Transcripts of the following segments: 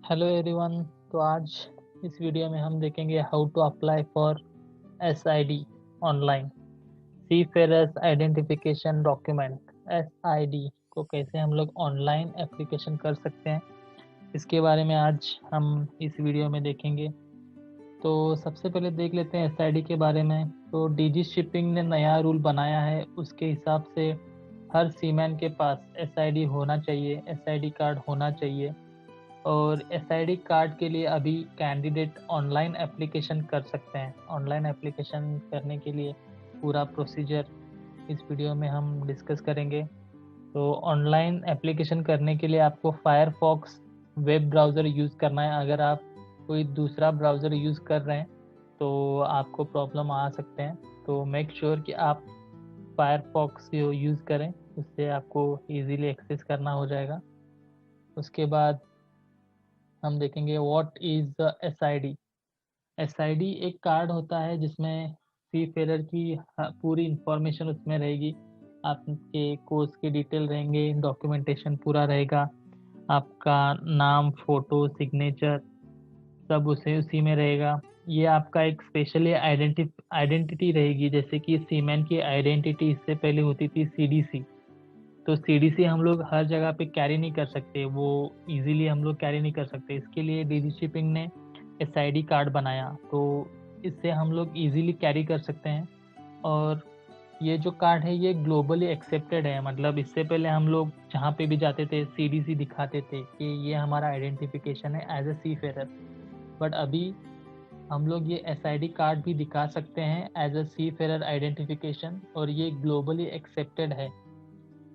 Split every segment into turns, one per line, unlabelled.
Hello everyone. तो आज इस वीडियो में हम देखेंगे how to apply for SID online. Seafarers identification document SID को कैसे हम लोग ऑनलाइन एप्लीकेशन कर सकते हैं, इसके बारे में आज हम इस वीडियो में देखेंगे। तो सबसे पहले देख लेते हैं एसआईडी के बारे में। तो डीजी शिपिंग ने नया रूल बनाया है, उसके हिसाब से हर सीमैन के पास एसआईडी होना चाहिए, एसआईडी कार्ड होना चाहिए। और एसआईडी कार्ड के लिए अभी कैंडिडेट ऑनलाइन एप्लीकेशन कर सकते हैं। ऑनलाइन एप्लीकेशन करने के लिए पूरा प्रोसीजर इस वीडियो में हम डिस्कस करेंगे। तो ऑनलाइन एप्लीकेशन करने के लिए आपको फायरफॉक्स वेब ब्राउज़र यूज़ करना है। अगर आप कोई दूसरा ब्राउज़र यूज़ कर रहे हैं तो आपको प्रॉब्लम आ सकते हैं। तो मेक श्योर कि आप फायरफॉक्स यूज़ करें, उससे आपको इजीली एक्सेस करना हो जाएगा। उसके बाद हम देखेंगे what is the SID. SID एक कार्ड होता है जिसमें सी फेरर की पूरी इंफॉर्मेशन उसमें रहेगी। आपके कोर्स के डिटेल रहेंगे, डॉक्यूमेंटेशन पूरा रहेगा, आपका नाम, फोटो, सिग्नेचर सब उसी में रहेगा। ये आपका एक स्पेशली आइडेंटिटी रहेगी। जैसे कि सीमैन की आइडेंटिटी इससे पहले होती थी सीडीसी। तो सीडीसी हम लोग हर जगह पे कैरी नहीं कर सकते, वो इजीली हम लोग कैरी नहीं कर सकते। इसके लिए डीजी शिपिंग ने एसआईडी कार्ड बनाया, तो इससे हम लोग इजीली कैरी कर सकते हैं। और ये जो कार्ड है ये ग्लोबली एक्सेप्टेड है। मतलब इससे पहले हम लोग जहाँ पे भी जाते थे सीडीसी दिखाते थे कि ये हमारा आइडेंटिफिकेशन है as a seafarer. But अभी हम लोग ये एसआईडी कार्ड भी दिखा सकते हैं as a seafarer identification, और ये ग्लोबली एक्सेप्टेड है।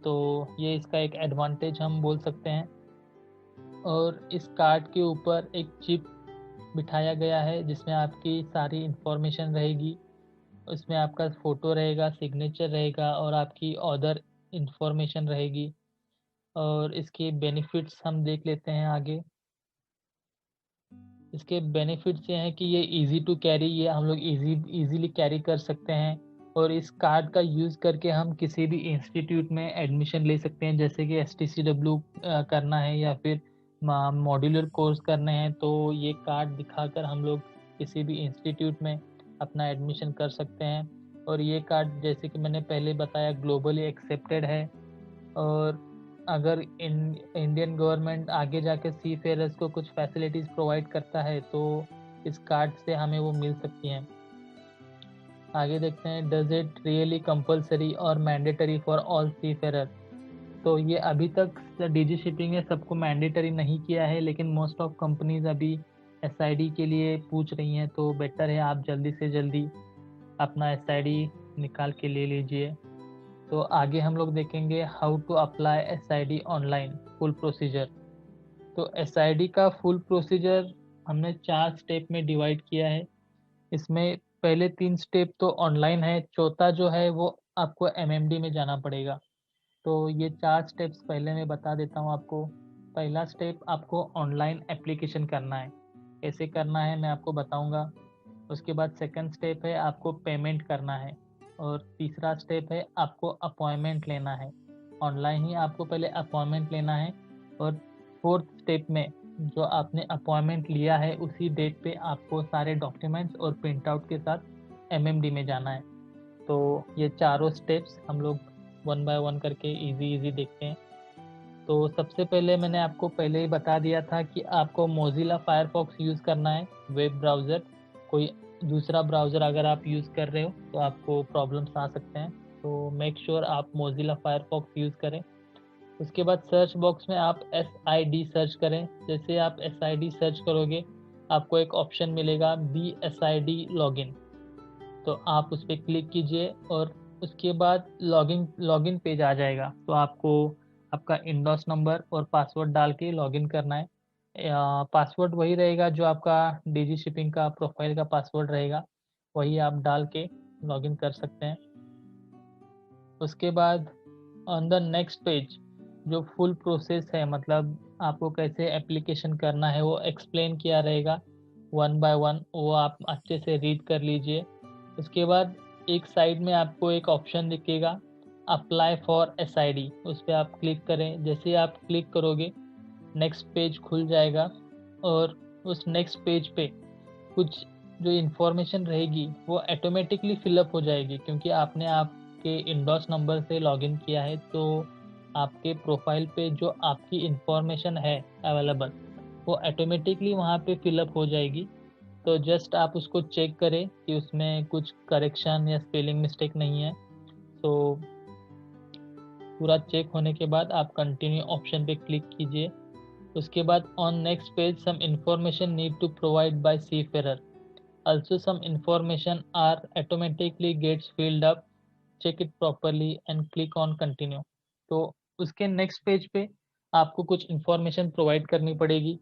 तो ये इसका एक एडवांटेज हम बोल सकते हैं। और इस कार्ड के ऊपर एक चिप बिठाया गया है जिसमें आपकी सारी इंफॉर्मेशन रहेगी। उसमें आपका फ़ोटो रहेगा, सिग्नेचर रहेगा और आपकी अदर इंफॉर्मेशन रहेगी। और इसके बेनिफिट्स हम देख लेते हैं आगे। इसके बेनिफिट्स ये हैं कि ये इजी टू कैरी, ये हम लोग इजीली कैरी कर सकते हैं। और इस कार्ड का यूज़ करके हम किसी भी इंस्टीट्यूट में एडमिशन ले सकते हैं। जैसे कि एसटीसीडब्ल्यू करना है या फिर मॉड्यूलर कोर्स करने हैं, तो ये कार्ड दिखाकर हम लोग किसी भी इंस्टीट्यूट में अपना एडमिशन कर सकते हैं। और ये कार्ड जैसे कि मैंने पहले बताया ग्लोबली एक्सेप्टेड है। और अगर इंडियन गवर्नमेंट आगे जाके सी फेयरर्स को कुछ फैसिलिटीज़ प्रोवाइड करता है तो इस कार्ड से हमें वो मिल सकती हैं। आगे देखते हैं, डज इट रियली कंपलसरी और mandatory for all seafarer. तो ये अभी तक डीजी शिपिंग ने सबको मैंडेटरी नहीं किया है, लेकिन मोस्ट ऑफ कंपनीज अभी एसआईडी के लिए पूछ रही हैं। तो बेटर है आप जल्दी से जल्दी अपना एसआईडी निकाल के ले लीजिए। तो आगे हम लोग देखेंगे how to apply SID online full procedure. तो एसआईडी का फुल प्रोसीजर हमने 4 स्टेप में डिवाइड किया है। इसमें पहले 3 स्टेप तो ऑनलाइन है, चौथा जो है वो आपको एमएमडी में जाना पड़ेगा। तो ये 4 स्टेप्स पहले मैं बता देता हूँ आपको। पहला स्टेप, आपको ऑनलाइन एप्लीकेशन करना है। कैसे करना है मैं आपको बताऊँगा। उसके बाद सेकंड स्टेप है आपको पेमेंट करना है। और तीसरा स्टेप है आपको अपॉइंटमेंट लेना है। ऑनलाइन ही आपको पहले अपॉइंटमेंट लेना है। और फोर्थ स्टेप में जो आपने अपॉइंटमेंट लिया है उसी डेट पे आपको सारे डॉक्यूमेंट्स और प्रिंट आउट के साथ एमएमडी में जाना है। तो ये चारों स्टेप्स हम लोग वन बाय वन करके इजी देखते हैं। तो सबसे पहले मैंने आपको पहले ही बता दिया था कि आपको मोज़िला फायरफॉक्स यूज़ करना है, वेब ब्राउज़र। कोई दूसरा ब्राउज़र अगर आप यूज़ कर रहे हो तो आपको प्रॉब्लम्स आ सकते हैं। तो मेक श्योर आप मोज़िला फायरफॉक्स यूज़ करें। उसके बाद सर्च बॉक्स में आप एसआईडी सर्च करें। जैसे आप एसआईडी सर्च करोगे आपको एक ऑप्शन मिलेगा बी एसआईडी लॉगिन। तो आप उस पर क्लिक कीजिए और उसके बाद लॉगिन पेज आ जाएगा। तो आपको आपका इंडोस नंबर और पासवर्ड डाल के लॉगिन करना है। पासवर्ड वही रहेगा जो आपका डीजी शिपिंग का प्रोफाइल का पासवर्ड रहेगा, वही आप डाल के लॉगिन कर सकते हैं। उसके बाद ऑन द नेक्स्ट पेज जो फुल प्रोसेस है, मतलब आपको कैसे एप्लीकेशन करना है वो एक्सप्लेन किया रहेगा वन बाय वन, वो आप अच्छे से रीड कर लीजिए। उसके बाद एक साइड में आपको एक ऑप्शन दिखेगा अप्लाई फॉर एसआईडी, उस पर आप क्लिक करें। जैसे आप क्लिक करोगे नेक्स्ट पेज खुल जाएगा। और उस नेक्स्ट पेज पे कुछ जो इन्फॉर्मेशन रहेगी वो ऑटोमेटिकली फिलअप हो जाएगी, क्योंकि आपने आपके इंडोस नंबर से लॉगिन किया है। तो आपके प्रोफाइल पे जो आपकी इन्फॉर्मेशन है अवेलेबल, वो ऑटोमेटिकली वहाँ पे फिलअप हो जाएगी। तो जस्ट आप उसको चेक करें कि उसमें कुछ करेक्शन या स्पेलिंग मिस्टेक नहीं है। तो पूरा चेक होने के बाद आप कंटिन्यू ऑप्शन पे क्लिक कीजिए। उसके बाद on next page some information need to provide by seafarer, also some information are automatically gets filled up, check it properly and click on continue। तो उसके नेक्स्ट पेज पे आपको कुछ इंफॉर्मेशन प्रोवाइड करनी पड़ेगी,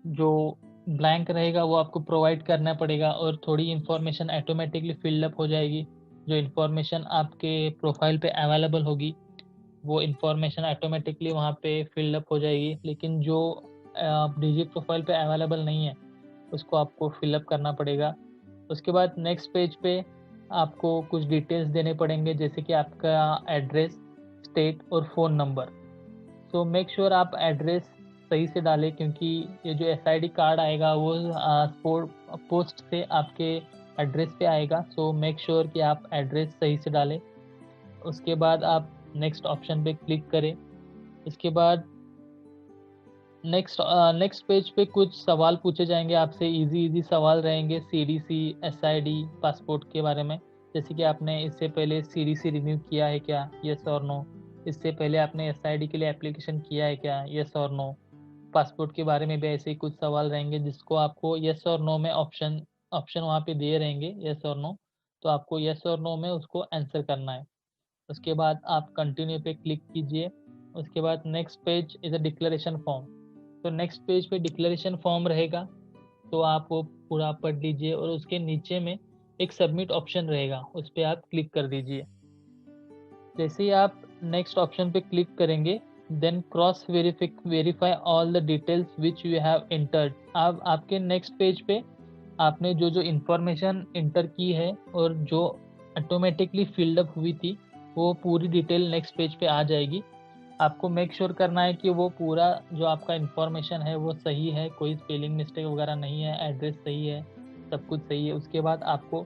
जो ब्लैंक रहेगा वो आपको प्रोवाइड करना पड़ेगा, और थोड़ी इन्फॉर्मेशन ऑटोमेटिकली फिल्ड अप हो जाएगी। जो इन्फॉर्मेशन आपके प्रोफाइल पे अवेलेबल होगी वो इन्फॉर्मेशन ऑटोमेटिकली वहाँ पे फिल्ड अप हो जाएगी, लेकिन जो डिजी प्रोफाइल पे अवेलेबल नहीं है उसको आपको फिलअप करना पड़ेगा। उसके बाद नेक्स्ट पेज पे आपको कुछ डिटेल्स देने पड़ेंगे, जैसे कि आपका एड्रेस, स्टेट और phone number. So make sure आप एड्रेस सही से डालें, क्योंकि ये जो एसआईडी कार्ड आएगा वो पोस्ट से आपके एड्रेस पे आएगा। सो मेक श्योर कि आप एड्रेस सही से डालें। उसके बाद आप नेक्स्ट ऑप्शन पे क्लिक करें। इसके बाद नेक्स्ट पेज पे कुछ सवाल पूछे जाएंगे आपसे, इजी सवाल रहेंगे सीडीसी, एसआईडी, पासपोर्ट के बारे में। जैसे कि आपने इससे पहले सीडीसी रिन्यू किया है क्या, यस और नो। इससे पहले आपने एसआईडी के लिए एप्लीकेशन किया है क्या, यस और नो। पासपोर्ट के बारे में भी ऐसे ही कुछ सवाल रहेंगे जिसको आपको यस और नो में ऑप्शन ऑप्शन वहाँ पे दिए रहेंगे, यस और नो। तो आपको यस और नो में उसको आंसर करना है। उसके बाद आप कंटिन्यू पे क्लिक कीजिए। उसके बाद next page is a declaration form. तो नेक्स्ट पेज पे डिक्लेरेशन फॉर्म रहेगा, तो आप वो पूरा पढ़ लीजिए, और उसके नीचे में एक सबमिट ऑप्शन रहेगा, उस पर आप क्लिक कर दीजिए। जैसे ही आप नेक्स्ट ऑप्शन पे क्लिक करेंगे, then cross verify all the details which you have entered. अब आपके नेक्स्ट पेज पे आपने जो जो इन्फॉर्मेशन एंटर की है और जो ऑटोमेटिकली फिल्डअप हुई थी, वो पूरी डिटेल नेक्स्ट पेज पे आ जाएगी। आपको मेक श्योर करना है कि वो पूरा जो आपका इन्फॉर्मेशन है वो सही है, कोई स्पेलिंग मिस्टेक वगैरह नहीं है, एड्रेस सही है, सब कुछ सही है। उसके बाद आपको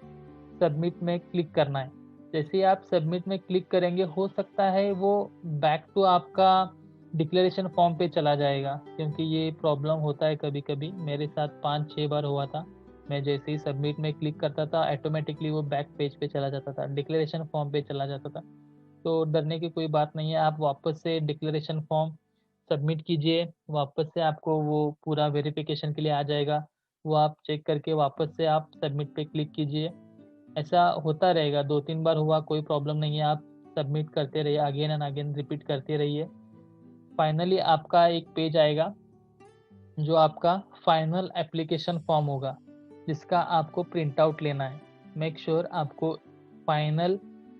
सबमिट में क्लिक करना है। जैसे ही आप सबमिट में क्लिक करेंगे, हो सकता है वो बैक टू आपका डिक्लेरेशन फॉर्म पे चला जाएगा, क्योंकि ये प्रॉब्लम होता है कभी कभी। मेरे साथ 5-6 बार हुआ था। मैं जैसे ही सबमिट में क्लिक करता था, ऑटोमेटिकली वो बैक पेज पे चला जाता था, डिक्लेरेशन फॉर्म पे चला जाता था। तो डरने की कोई बात नहीं है, आप वापस से डिक्लेरेशन फॉर्म सबमिट कीजिए। वापस से आपको वो पूरा वेरिफिकेशन के लिए आ जाएगा, वो आप चेक करके वापस से आप सबमिट पे क्लिक कीजिए। ऐसा होता रहेगा, 2-3 बार हुआ, कोई प्रॉब्लम नहीं है। आप सबमिट करते रहिए, अगेन एंड अगेन रिपीट करते रहिए। फाइनली आपका एक पेज आएगा जो आपका फाइनल एप्लीकेशन फॉर्म होगा, जिसका आपको प्रिंट आउट लेना है। मेक श्योर आपको फाइनल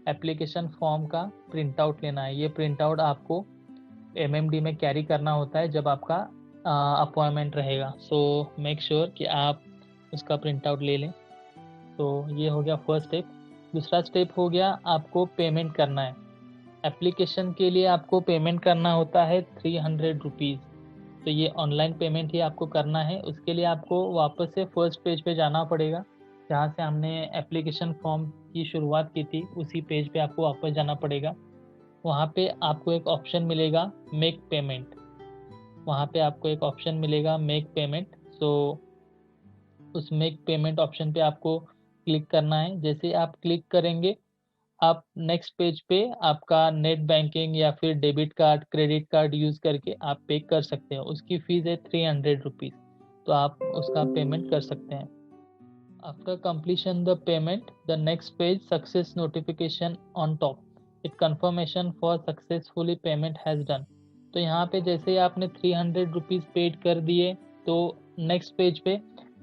एप्लीकेशन फॉर्म का प्रिंट आउट लेना है। ये प्रिंट आउट आपको एमएमडी में कैरी करना होता है जब आपका अपॉइंटमेंट रहेगा। सो मेक श्योर कि आप उसका प्रिंट आउट ले लें। तो ये हो गया फर्स्ट स्टेप। दूसरा स्टेप हो गया, आपको पेमेंट करना है। एप्लीकेशन के लिए आपको पेमेंट करना होता है 300 रुपीज़। तो ये ऑनलाइन पेमेंट ही आपको करना है। उसके लिए आपको वापस से फर्स्ट पेज पे जाना पड़ेगा, जहाँ से हमने एप्लीकेशन फॉर्म की शुरुआत की थी, उसी पेज पे आपको वापस जाना पड़ेगा। वहाँ पे आपको एक ऑप्शन मिलेगा मेक पेमेंट। वहाँ पे आपको एक ऑप्शन मिलेगा मेक पेमेंट। सो उस मेक पेमेंट ऑप्शन पे आपको क्लिक करना है। जैसे आप क्लिक करेंगे, आप नेक्स्ट पेज पे आपका नेट बैंकिंग या फिर debit card, credit card use करके आप पे कर सकते हो। उसकी फ़ीस है 300 रुपीज़, तो आप उसका पेमेंट कर सकते हैं। After completion the payment, the next page success notification on top, it confirmation for successfully payment has done। तो यहाँ पे जैसे ही आपने 300 रुपीज़ पेड कर दिए, तो नेक्स्ट पेज पे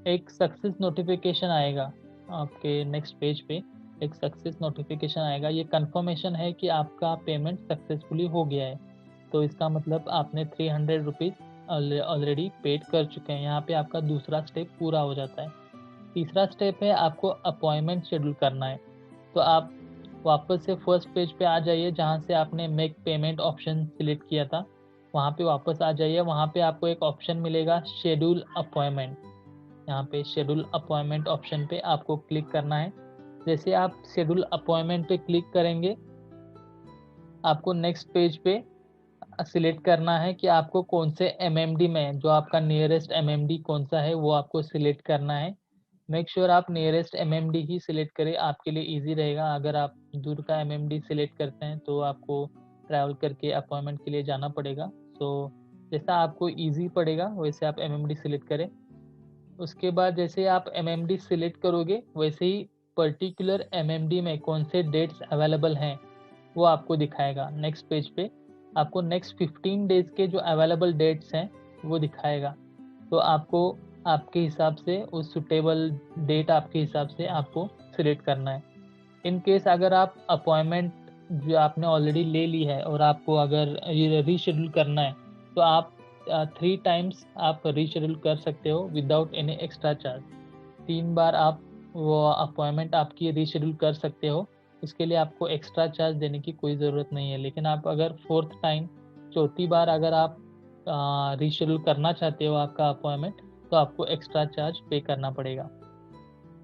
एक सक्सेस नोटिफिकेशन आएगा। आपके नेक्स्ट पेज पे एक सक्सेस नोटिफिकेशन आएगा। ये कंफर्मेशन है कि आपका पेमेंट सक्सेसफुली हो गया है। तो इसका मतलब आपने 300 रुपीज़ ऑलरेडी पेड कर चुके हैं। यहाँ पे आपका दूसरा स्टेप पूरा हो जाता है। तीसरा स्टेप है, आपको अपॉइंटमेंट शेड्यूल करना है। तो आप वापस से फर्स्ट पेज पे आ जाइए, जहाँ से आपने मेक पेमेंट ऑप्शन सिलेक्ट किया था। वहाँ पे वापस आ जाइए। वहाँ पे आपको एक ऑप्शन मिलेगा शेड्यूल अपॉइंटमेंट। यहाँ पे शेड्यूल अपॉइंटमेंट ऑप्शन पे आपको क्लिक करना है। जैसे आप शेड्यूल अपॉइंटमेंट पे क्लिक करेंगे, आपको नेक्स्ट पेज पे सिलेक्ट करना है कि आपको कौन से एमएमडी में, जो आपका नियरेस्ट एमएमडी कौन सा है वो आपको सिलेक्ट करना है। मेक श्योर आप नियरेस्ट एमएमडी ही सिलेक्ट करें, आपके लिए इजी रहेगा। अगर आप दूर का एमएमडी सिलेक्ट करते हैं तो आपको ट्रैवल करके अपॉइंटमेंट के लिए जाना पड़ेगा। सो जैसा आपको इजी पड़ेगा वैसे आप एमएमडी सिलेक्ट करें। उसके बाद जैसे आप एमएमडी सिलेक्ट करोगे वैसे ही पर्टिकुलर एमएमडी में कौन से डेट्स अवेलेबल हैं वो आपको दिखाएगा। नेक्स्ट पेज पे आपको नेक्स्ट 15 डेज के जो अवेलेबल डेट्स हैं वो दिखाएगा। तो आपको आपके हिसाब से उस सुटेबल डेट आपके हिसाब से आपको सिलेक्ट करना है। इन केस अगर आप अपॉइंटमेंट जो आपने ऑलरेडी ले ली है और आपको अगर रीशेड्यूल करना है तो आप 3 टाइम्स आप रीशेड्यूल कर सकते हो विदाउट एनी एक्स्ट्रा चार्ज। 3 बार आप वो अपॉइंटमेंट आपकी रीशेड्यूल कर सकते हो, इसके लिए आपको एक्स्ट्रा चार्ज देने की कोई ज़रूरत नहीं है। लेकिन आप अगर 4th टाइम, चौथी बार अगर आप रीशेड्यूल करना चाहते हो आपका अपॉइंटमेंट तो आपको एक्स्ट्रा चार्ज पे करना पड़ेगा।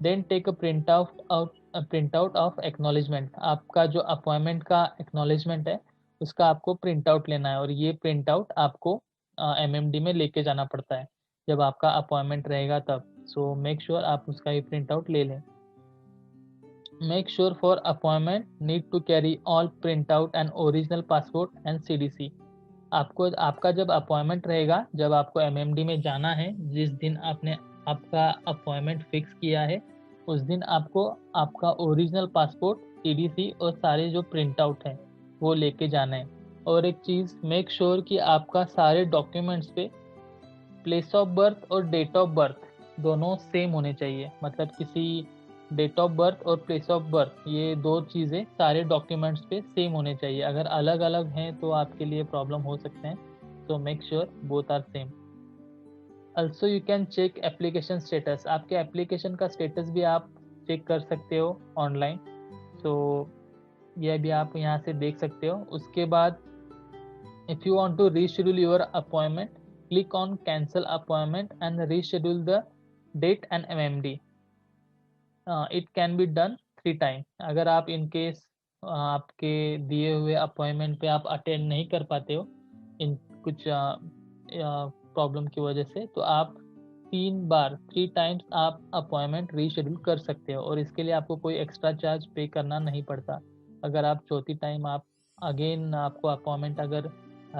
Then take a print out of acknowledgement. आपका जो अपॉइंटमेंट का एक्नॉलेजमेंट है उसका आपको प्रिंट आउट लेना है और ये प्रिंट आउट आपको एमएमडी में लेके जाना पड़ता है जब आपका अपॉइंटमेंट रहेगा तब। सो मेक श्योर आप उसका ही प्रिंट आउट ले लें। Make sure for appointment need to carry all print out and original passport and CDC. आपको आपका जब अपॉइंटमेंट रहेगा, जब आपको एमएमडी में जाना है, जिस दिन आपने आपका अपॉइंटमेंट फिक्स किया है उस दिन आपको आपका ओरिजिनल पासपोर्ट, सीडीसी और सारे जो प्रिंट आउट हैं वो लेके जाना है। और एक चीज़, मेक श्योर कि आपका सारे डॉक्यूमेंट्स पे प्लेस ऑफ बर्थ और डेट ऑफ बर्थ दोनों सेम होने चाहिए। मतलब किसी डेट ऑफ बर्थ और प्लेस ऑफ बर्थ ये दो चीज़ें सारे डॉक्यूमेंट्स पे सेम होने चाहिए। अगर अलग अलग हैं तो आपके लिए प्रॉब्लम हो सकते हैं। तो make sure both are same. Also you can check application status. आपके एप्लीकेशन का स्टेटस भी आप चेक कर सकते हो ऑनलाइन। सो यह भी आप यहाँ से देख सकते हो। उसके बाद if you want to reschedule your appointment, click on cancel appointment and reschedule the date and MMD. It can be done 3 time. अगर आप इन केस आपके दिए हुए अपॉइंटमेंट पे आप अटेंड नहीं कर पाते हो इन कुछ प्रॉब्लम की वजह से, तो आप 3 टाइम्स आप अपॉइंटमेंट रीशेड्यूल कर सकते हो और इसके लिए आपको कोई एक्स्ट्रा चार्ज पे करना नहीं पड़ता। अगर आप चौथी टाइम आप अगेन आपको अपॉइंटमेंट अगर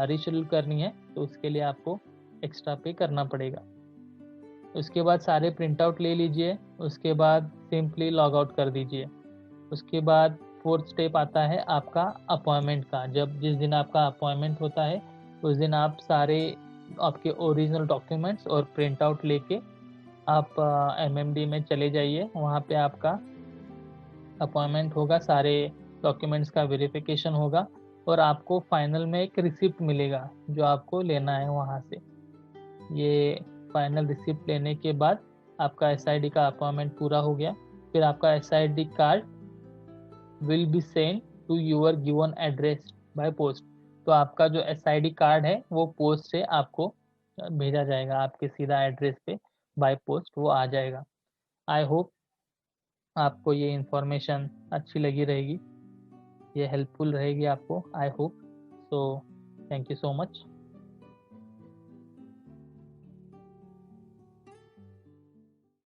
रीशेड्यूल करनी है तो उसके लिए आपको एक्स्ट्रा पे करना पड़ेगा। उसके बाद सारे प्रिंट आउट ले लीजिए। उसके बाद सिंपली लॉग आउट कर दीजिए। उसके बाद 4th स्टेप आता है आपका अपॉइंटमेंट का। जब जिस दिन आपका अपॉइंटमेंट होता है उस दिन आप सारे आपके ओरिजिनल डॉक्यूमेंट्स और प्रिंट आउट लेके आप एमएमडी में चले जाइए। वहाँ पे आपका अपॉइंटमेंट होगा, सारे डॉक्यूमेंट्स का वेरिफिकेशन होगा और आपको फाइनल में एक रिसिप्ट मिलेगा जो आपको लेना है वहाँ से। ये फाइनल रिसिप्ट लेने के बाद आपका एसआईडी का अपॉइंटमेंट पूरा हो गया। फिर आपका SID card will be send to your given address by post. तो आपका जो एसआईडी कार्ड है वो पोस्ट से आपको भेजा जाएगा, आपके सीधा एड्रेस पे बाय पोस्ट वो आ जाएगा। आई होप आपको ये इन्फॉर्मेशन अच्छी लगी रहेगी, ये हेल्पफुल रहेगी आपको। I hope so. Thank you so much.